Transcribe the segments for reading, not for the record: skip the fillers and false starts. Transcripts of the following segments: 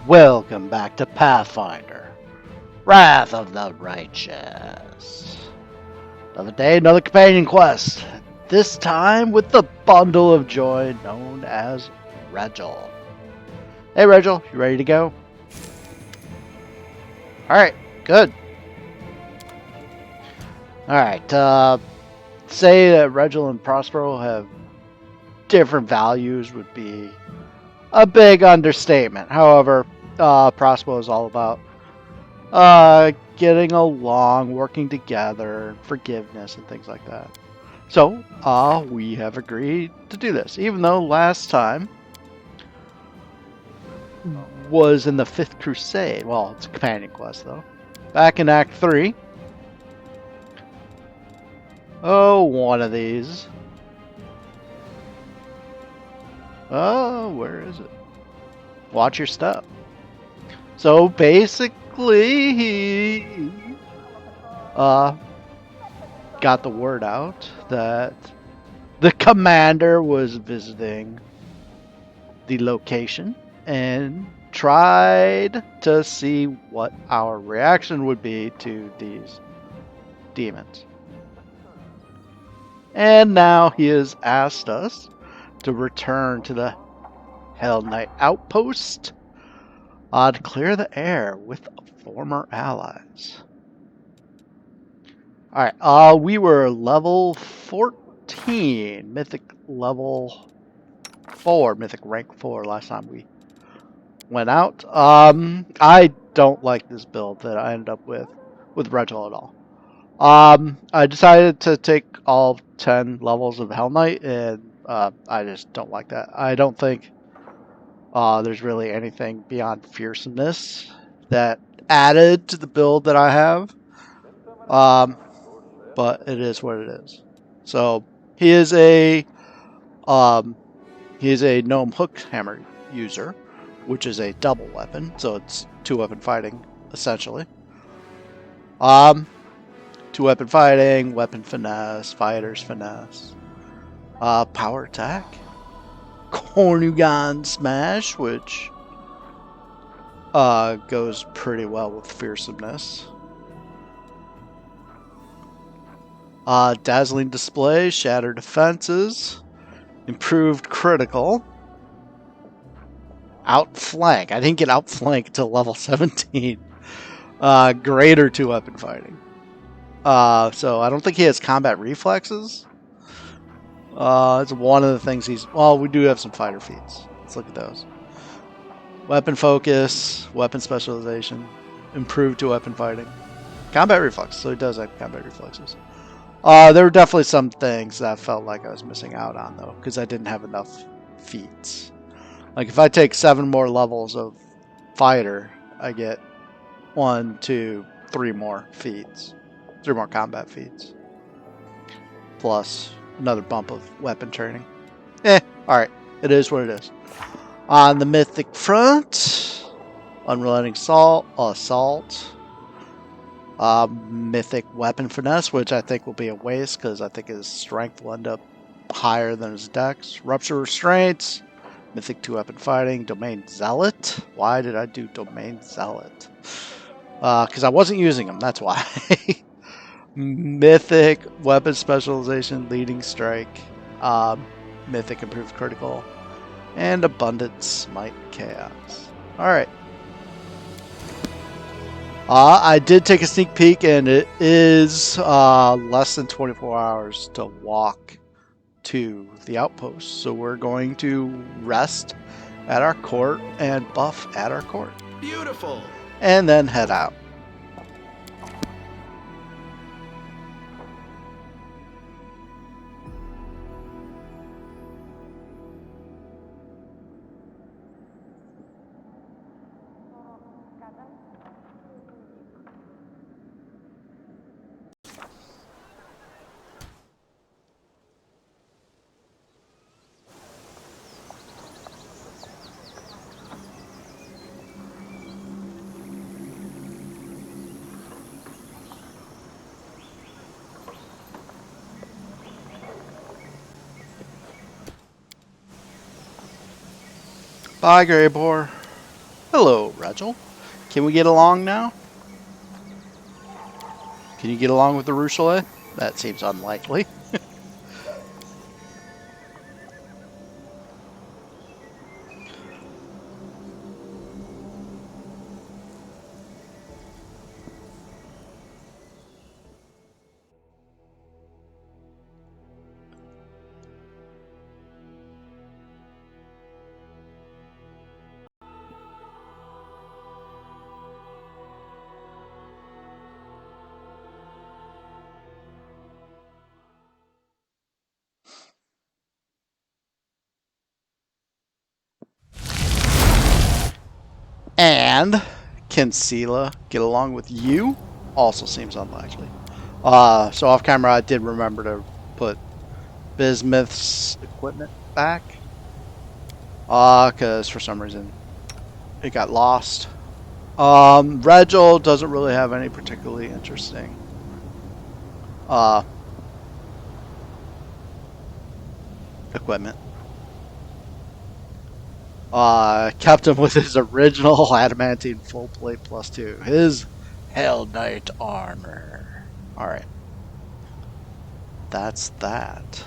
Welcome back to Pathfinder, Wrath of the Righteous. Another day, another companion quest. This time with the bundle of joy known as Regill. Hey Regill, you ready to go? Alright, good. Alright, say that Regill and Prospero have different values would be a big understatement. However, Prospero is all about getting along, working together, forgiveness, and things like that. So, we have agreed to do this, even though last time was in the Fifth Crusade. Well, it's a companion quest, though. Back in Act 3. Oh, one of these. Oh, where is it? Watch your step. So, basically, he got the word out that the commander was visiting the location and tried to see what our reaction would be to these demons. And now he has asked us to return to the Hellknights Outpost to clear the air with former allies. Alright, we were level 14, mythic level 4, mythic rank 4 last time we went out. I don't like this build that I ended up with Regill at all. I decided to take all 10 levels of Hellknight, and I just don't like that. I don't think there's really anything beyond fearsomeness that added to the build that I have. But it is what it is. So he is a gnome hook hammer user, which is a double weapon, so it's 2-weapon fighting essentially. 2-weapon fighting, weapon finesse, fighter's finesse, power attack, Cornugon smash, which goes pretty well with fearsomeness. Dazzling display, shatter defenses, improved critical, outflank. I didn't get outflank until level 17. Greater 2-weapon fighting. So I don't think he has combat reflexes. It's one of the things he's... Well, we do have some fighter feats. Let's look at those. Weapon focus, weapon specialization, improved 2-weapon fighting. Combat reflex, so he does have combat reflexes. There were definitely some things that I felt like I was missing out on, though, because I didn't have enough feats. Like, if I take 7 more levels of fighter, I get 1, 2, 3 more feats. 3 more combat feats. Plus another bump of weapon training. Alright. It is what it is. On the mythic front, unrelenting assault. Mythic weapon finesse, which I think will be a waste because I think his strength will end up higher than his dex. Rupture restraints, mythic 2-weapon fighting, domain zealot. Why did I do domain zealot? Because I wasn't using them, that's why. Mythic weapon specialization, leading strike, mythic improved critical, and abundant smite chaos. Alright. I did take a sneak peek, and it is less than 24 hours to walk to the outpost. So we're going to rest at our court and buff at our court. Beautiful. And then head out. Bye, Grey Boar. Hello, Regill. Can we get along now? Can you get along with the Rochelet? That seems unlikely. And can Sela get along with you? Also seems unlikely. So off camera, I did remember to put Bismuth's equipment back. Because for some reason it got lost. Regill doesn't really have any particularly interesting equipment. Kept him with his original adamantine full plate +2. His Hellknight armor. Alright. That's that.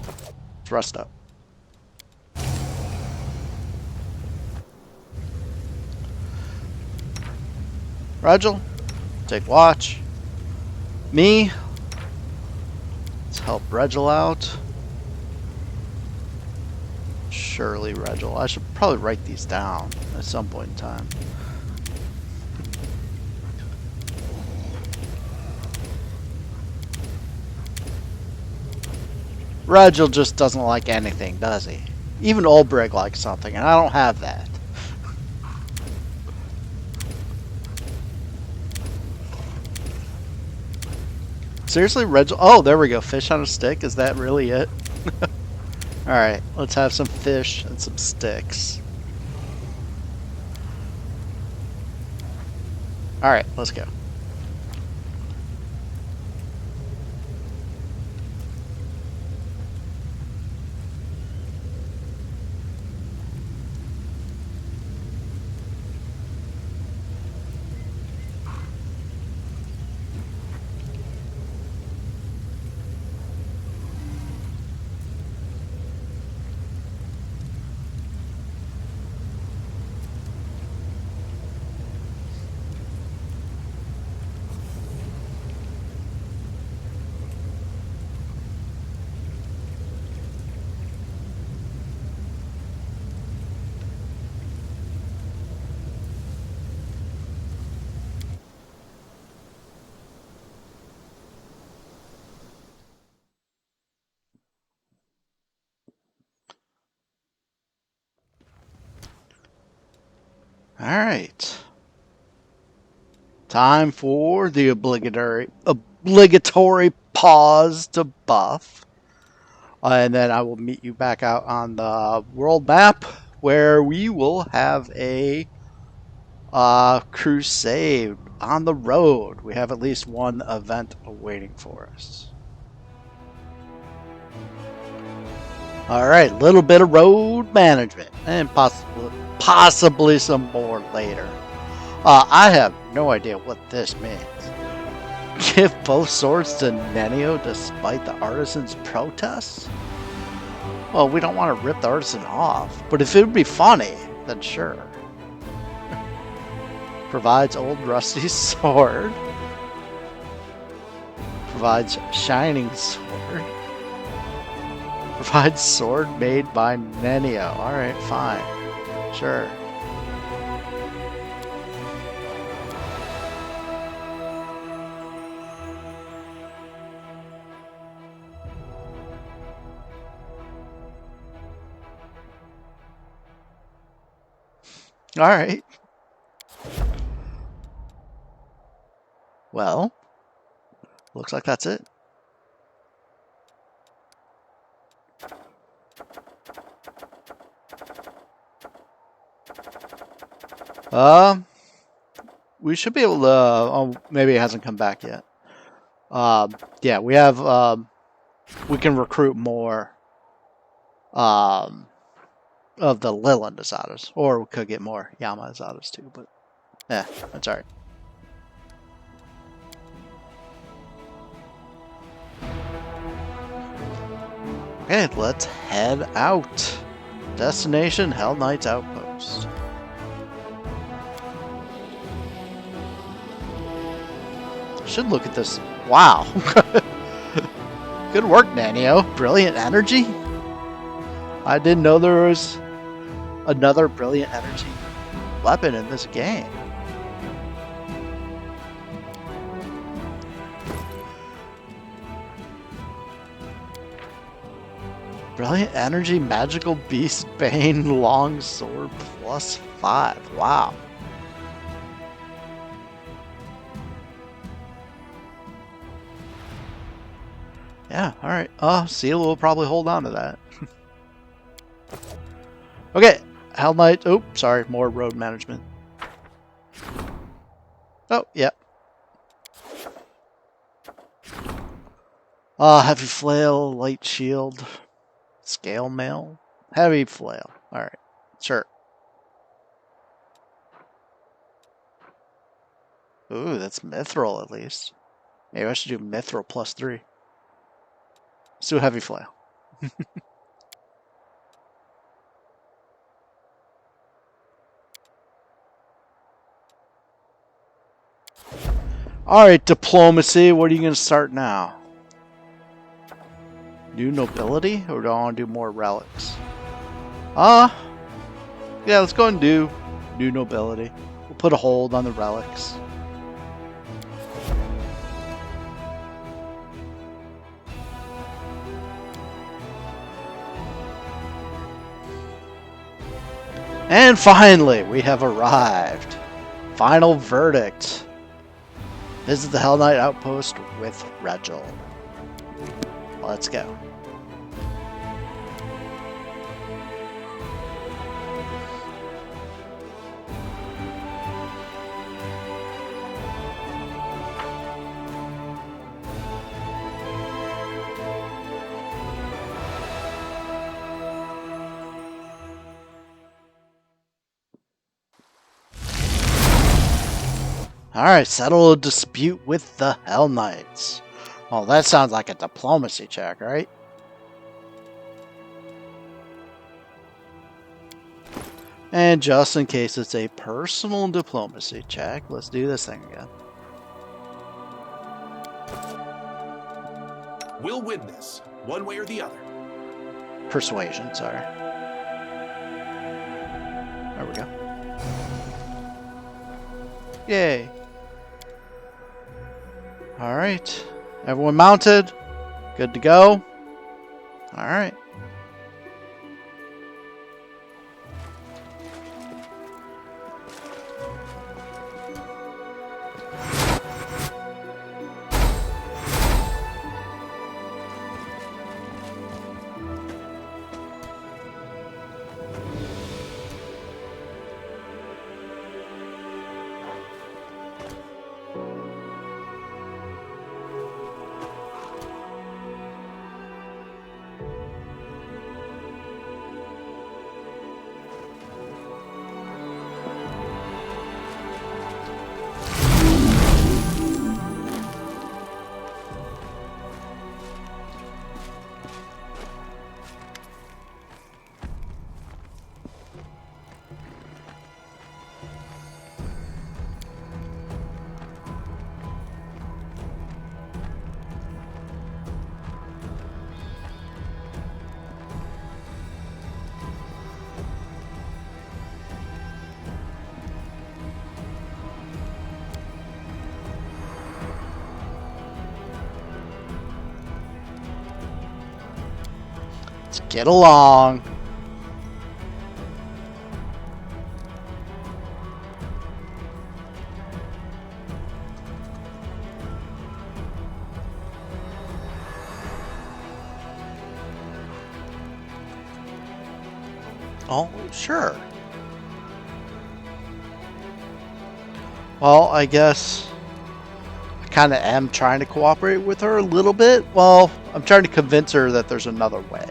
Let's rest up. Regill, take watch. Me, let's help Regill out. Surely Regill. I should probably write these down at some point in time. Regill just doesn't like anything, does he? Even Ulbrich likes something, and I don't have that. Seriously, Regill? Oh, there we go. Fish on a stick. Is that really it? Alright, let's have some fish and some sticks. Alright, let's go. Alright. Time for the obligatory pause to buff. And then I will meet you back out on the world map where we will have a crusade on the road. We have at least one event awaiting for us. Alright, little bit of road management and possibly some more later. I have no idea what this means. Give both swords to Nenio despite the artisan's protests? Well, we don't want to rip the artisan off, but if it would be funny, then sure. Provides old rusty sword. Provides shining sword. Provides sword made by Nenio. Alright, fine. Sure. Alright. Well, looks like that's it. We should be able to, oh, maybe it hasn't come back yet. Yeah, we have, we can recruit more, of the Leyland Asadas. Or we could get more Yama Asadas too, but yeah, that's alright. Okay, let's head out. Destination Hellknights Outpost. Should look at this. Wow. Good work, Nanio. Brilliant energy? I didn't know there was another brilliant energy weapon in this game. Brilliant energy, magical beast, bane, long sword, +5. Wow. Yeah, alright. Seal will probably hold on to that. Okay, Hellknight. Oh, sorry, more road management. Oh, yeah. Heavy flail, light shield, scale mail, heavy flail. Alright, sure. Ooh, that's mithril at least. Maybe I should do mithril +3. Let's do heavy flail. Alright, diplomacy. What are you going to start now? New nobility? Or do I want to do more relics? Yeah, let's go and do new nobility. We'll put a hold on the relics. And finally, we have arrived. Final verdict. Visit the Hellknight Outpost with Regill. Let's go. Alright, settle a dispute with the Hellknights. Well, that sounds like a diplomacy check, right? And just in case it's a personal diplomacy check, let's do this thing again. We'll win this, one way or the other. Persuasion, sorry. There we go. Yay. Alright. Everyone mounted. Good to go. Alright. Let's get along. Oh, sure. Well, I guess I kind of am trying to cooperate with her a little bit. Well, I'm trying to convince her that there's another way.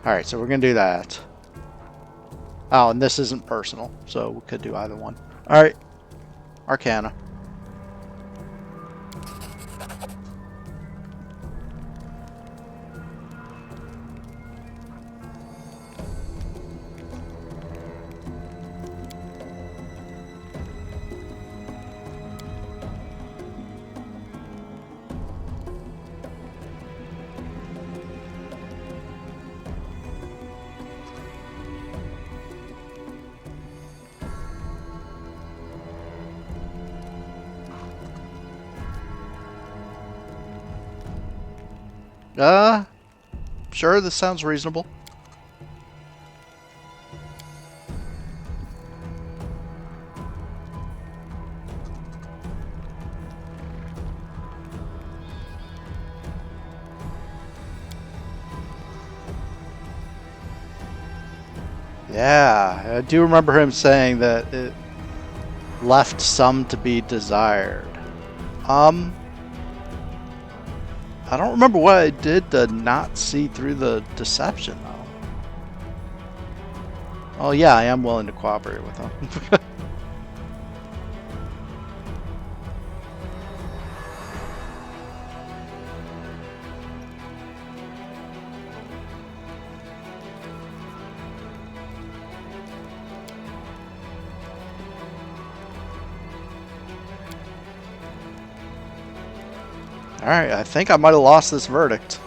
Alright, so we're going to do that. Oh, and this isn't personal, so we could do either one. Alright. Arcana. Sure, this sounds reasonable. Yeah, I do remember him saying that it left some to be desired. I don't remember what I did to not see through the deception, though. Oh, yeah, I am willing to cooperate with him. Alright, I think I might have lost this verdict.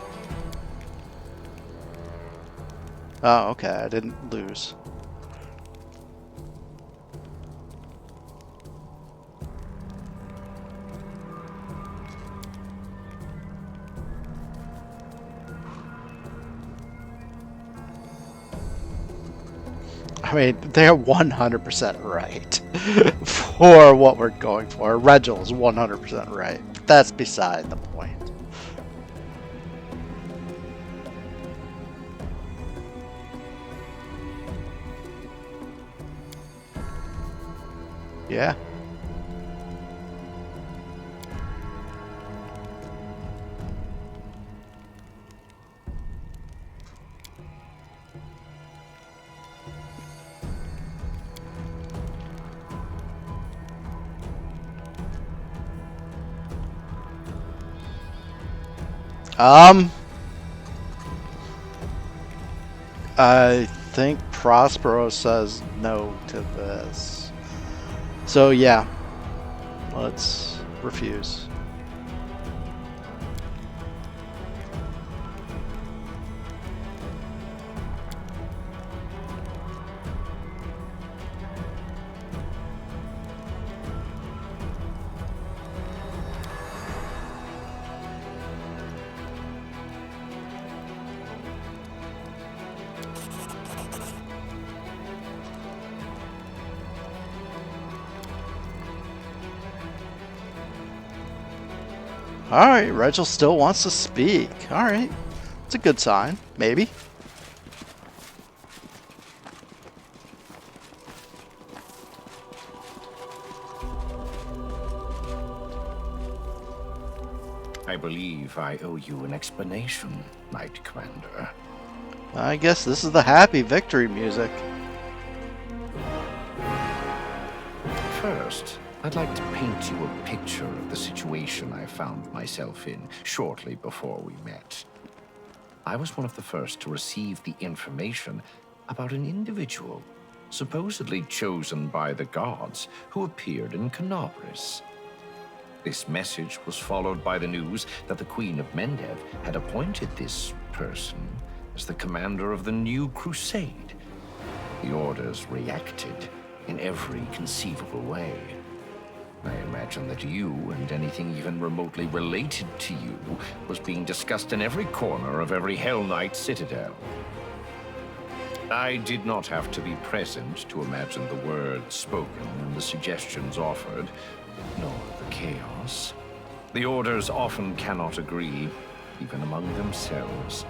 Oh, okay, I didn't lose. I mean, they're 100% right for what we're going for. Regill is 100% right. But that's beside the point. Yeah. I think Prospero says no to this. So yeah, let's refuse. Alright, Regill still wants to speak. Alright. It's a good sign. Maybe. I believe I owe you an explanation, Knight Commander. I guess this is the happy victory music. First, I'd like to paint you a picture of the situation I found myself in shortly before we met. I was one of the first to receive the information about an individual, supposedly chosen by the gods, who appeared in Canobris. This message was followed by the news that the Queen of Mendev had appointed this person as the commander of the new crusade. The orders reacted in every conceivable way. I imagine that you and anything even remotely related to you was being discussed in every corner of every Hellknight citadel. I did not have to be present to imagine the words spoken and the suggestions offered, nor the chaos. The orders often cannot agree, even among themselves.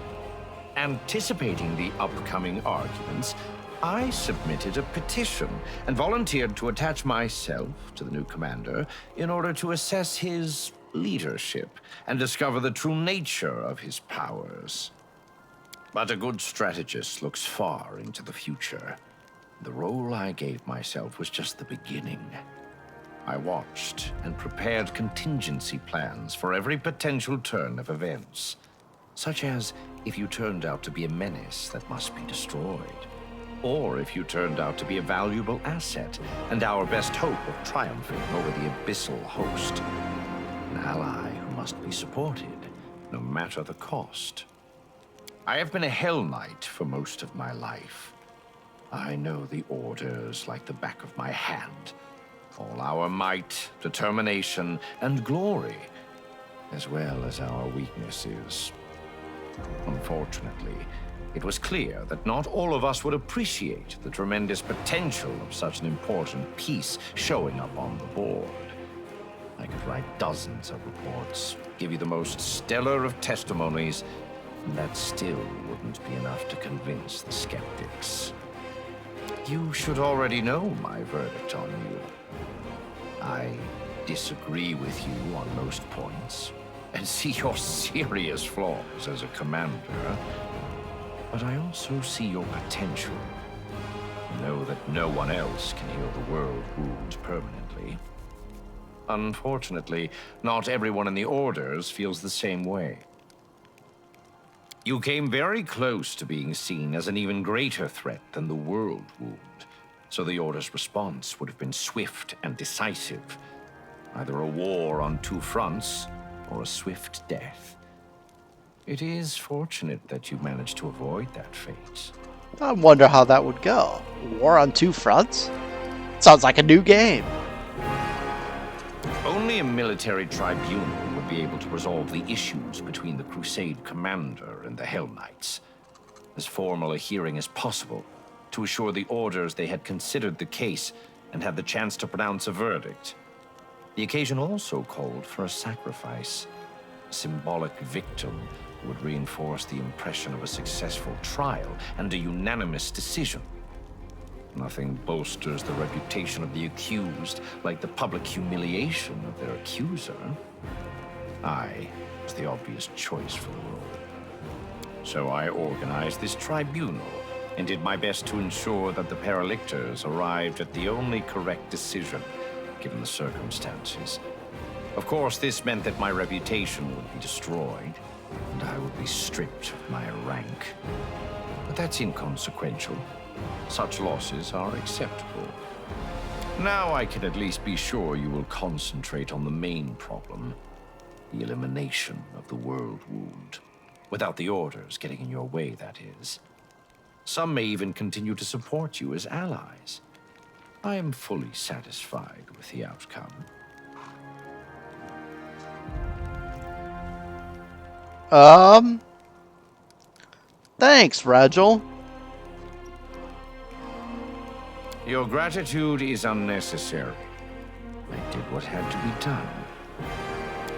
Anticipating the upcoming arguments, I submitted a petition and volunteered to attach myself to the new commander in order to assess his leadership and discover the true nature of his powers. But a good strategist looks far into the future. The role I gave myself was just the beginning. I watched and prepared contingency plans for every potential turn of events, such as if you turned out to be a menace that must be destroyed, or if you turned out to be a valuable asset and our best hope of triumphing over the abyssal host. An ally who must be supported, no matter the cost. I have been a Hellknight for most of my life. I know the orders like the back of my hand. All our might, determination, and glory, as well as our weaknesses. Unfortunately, it was clear that not all of us would appreciate the tremendous potential of such an important piece showing up on the board. I could write dozens of reports, give you the most stellar of testimonies, and that still wouldn't be enough to convince the skeptics. You should already know my verdict on you. I disagree with you on most points, and see your serious flaws as a commander. But I also see your potential. Know that no one else can heal the world wound permanently. Unfortunately, not everyone in the Orders feels the same way. You came very close to being seen as an even greater threat than the world wound, so the Order's response would have been swift and decisive. Either a war on two fronts, or a swift death. It is fortunate that you managed to avoid that fate. I wonder how that would go. War on two fronts? Sounds like a new game. Only a military tribunal would be able to resolve the issues between the Crusade commander and the Hellknights. As formal a hearing as possible, to assure the Orders they had considered the case and had the chance to pronounce a verdict. The occasion also called for a sacrifice. A symbolic victim would reinforce the impression of a successful trial and a unanimous decision. Nothing bolsters the reputation of the accused like the public humiliation of their accuser. I was the obvious choice for the role. So I organized this tribunal and did my best to ensure that the Paralictors arrived at the only correct decision, given the circumstances. Of course, this meant that my reputation would be destroyed, and I would be stripped of my rank. But that's inconsequential. Such losses are acceptable. Now I can at least be sure you will concentrate on the main problem, the elimination of the world wound. Without the Orders getting in your way, that is. Some may even continue to support you as allies. I am fully satisfied with the outcome. Thanks, Regill. Your gratitude is unnecessary. I did what had to be done.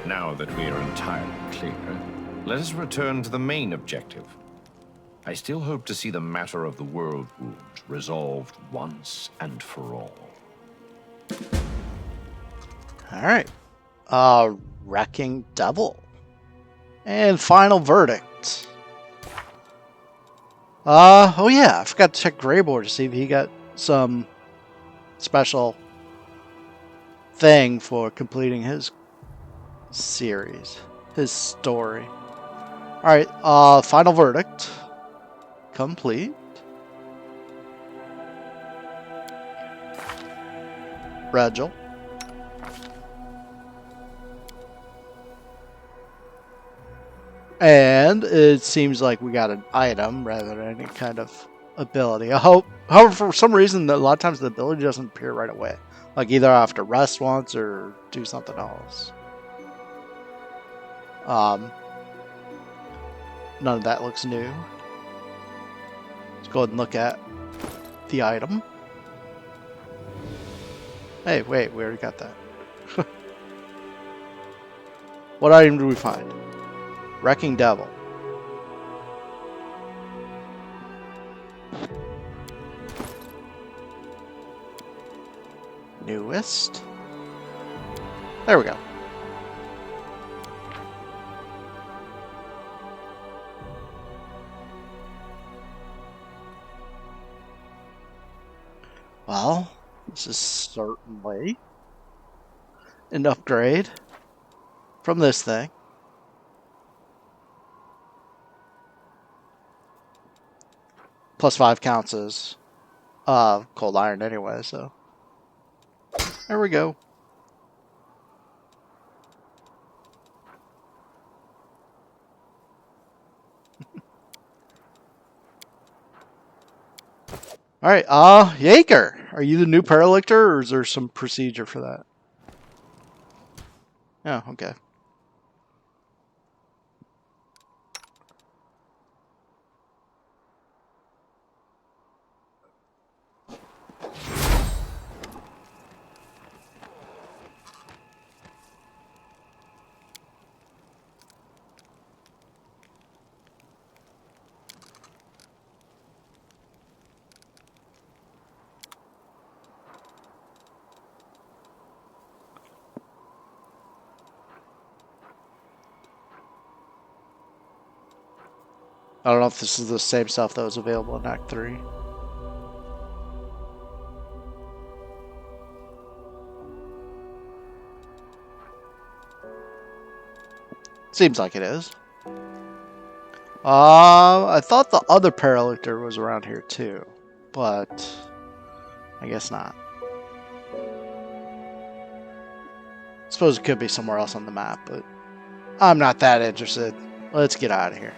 Now that we are entirely clear, let us return to the main objective. I still hope to see the matter of the world wound resolved once and for all. Alright. Wrecking Devil. And final verdict. Oh yeah, I forgot to check Greyboard to see if he got some special thing for completing his series, his story. Alright, final verdict. Complete. Regill. And it seems like we got an item rather than any kind of ability. However, for some reason, a lot of times the ability doesn't appear right away. Like either I have to rest once or do something else. None of that looks new. Let's go ahead and look at the item. Hey, wait, we already got that. What item do we find? Wrecking Devil. Newest. There we go. Well, this is certainly an upgrade from this thing. +5 counts as cold iron anyway, so there we go. Alright, Yaker, are you the new Paralictor, or is there some procedure for that? Oh, okay. I don't know if this is the same stuff that was available in Act 3. Seems like it is. I thought the other Paralictor was around here too, but I guess not. Suppose it could be somewhere else on the map, but I'm not that interested. Let's get out of here.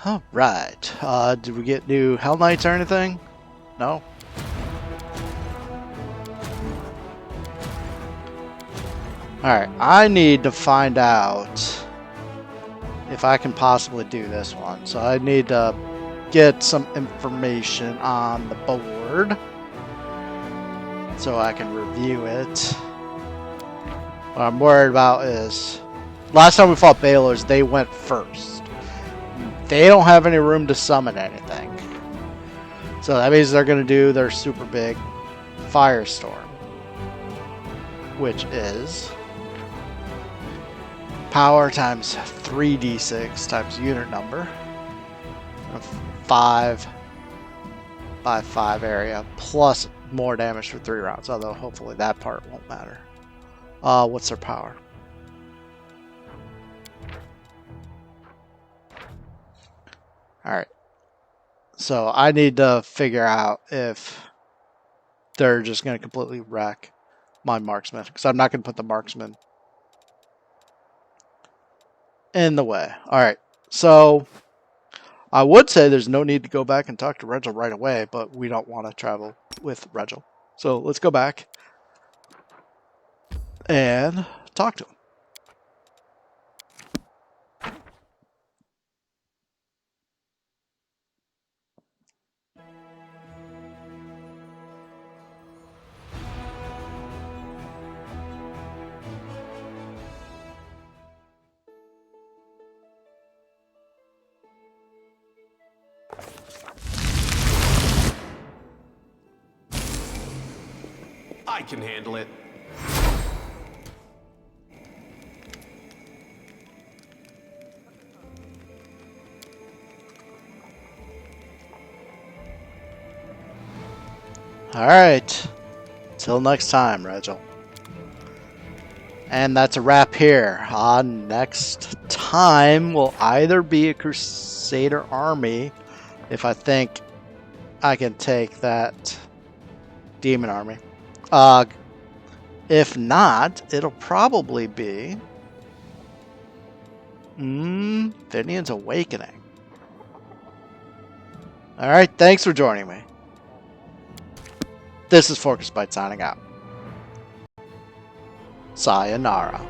Alright, did we get new Hellknights or anything? No? Alright, I need to find out if I can possibly do this one. So I need to get some information on the board so I can review it. What I'm worried about is, last time we fought Balors, they went first. They don't have any room to summon anything. So that means they're going to do their super big Firestorm, which is power times 3d6 times unit number, a 5 by 5 area, plus more damage for 3 rounds, although hopefully that part won't matter. What's their power? Alright, so I need to figure out if they're just going to completely wreck my marksman, because I'm not going to put the marksman in the way. Alright, so I would say there's no need to go back and talk to Regill right away, but we don't want to travel with Regill. So let's go back and talk to him. I can handle it. Alright, till next time, Regill. And that's a wrap here. Next time will either be a Crusader army, if I think I can take that demon army. If not, it'll probably be Finian's Awakening. Alright, thanks for joining me. This is ForkOfSpite signing out. Sayonara.